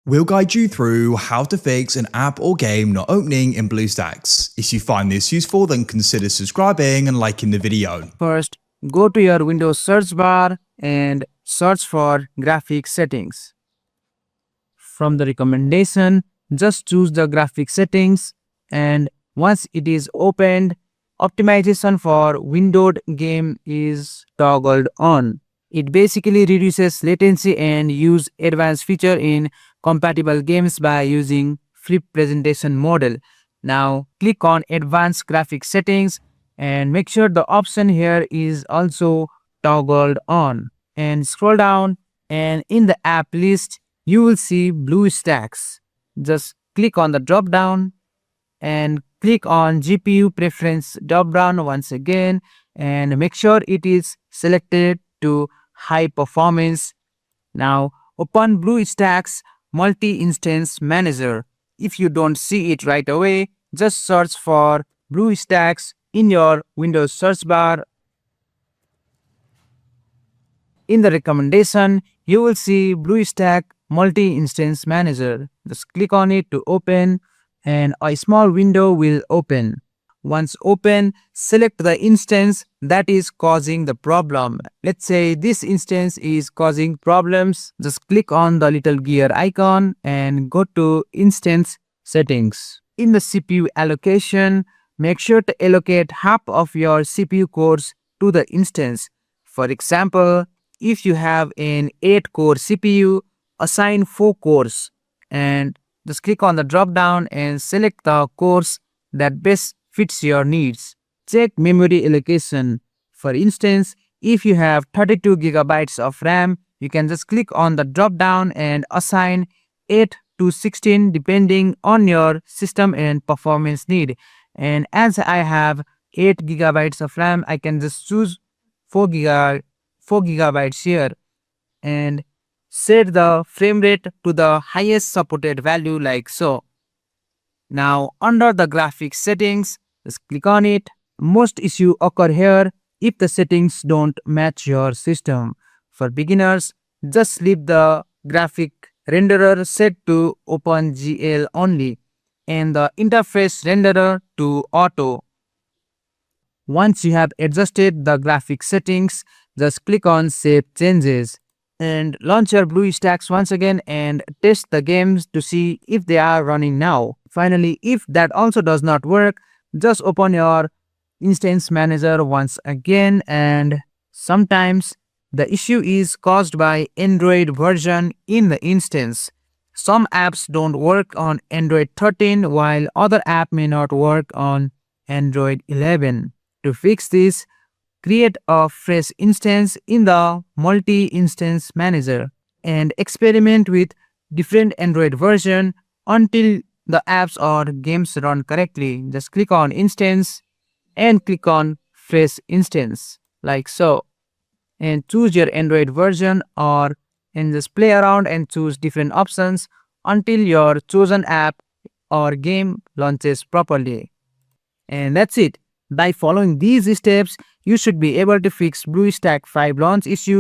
We'll guide you through how to fix an app or game not opening in BlueStacks. If you find this useful, then consider subscribing and liking the video. First, go to your Windows search bar and search for graphics settings. From the recommendation, just choose the graphics settings, and once it is opened, optimization for windowed game is toggled on. It basically reduces latency and use advanced feature in compatible games by using flip presentation model. Now click on advanced graphics settings and make sure the option here is also toggled on, and scroll down, and in the app list you will see BlueStacks. Just click on the drop down and click on GPU preference drop down once again, and make sure it is selected to high performance. Now open BlueStacks multi-instance manager. If you don't see it right away, just search for BlueStacks in your Windows search bar. In the recommendation, you will see BlueStack multi-instance manager. Just click on it to open, and a small window will open. Once open, select the instance that is causing the problem. Let's say this instance is causing problems. Just click on the little gear icon and go to instance settings. In the CPU allocation, make sure to allocate half of your CPU cores to the instance. For example, if you have an 8-core CPU, assign 4 cores, and just click on the drop down and select the cores that best fits your needs. Check memory allocation. For instance, if you have 32 gigabytes of RAM, you can just click on the drop down and assign 8 to 16 depending on your system and performance need. And as I have 8 gigabytes of RAM, I can just choose 4 gigabytes here and set the frame rate to the highest supported value like so. Now under the graphics settings, just click on it. Most issue occur here if the settings don't match your system. For beginners, just leave the graphic renderer set to OpenGL only and the interface renderer to auto. Once you have adjusted the graphic settings, just click on Save Changes and launch your BlueStacks once again and test the games to see if they are running now. Finally, if that also does not work, just open your instance manager once again, and sometimes the issue is caused by Android version in the instance. Some apps don't work on Android 13 while other app may not work on Android 11. To fix this, create a fresh instance in the multi-instance manager and experiment with different Android version until the apps or games run correctly. Just click on instance and click on fresh instance like so, and choose your Android version and just play around and choose different options until your chosen app or game launches properly. And that's it. By following these steps, you should be able to fix BlueStack 5 launch issue.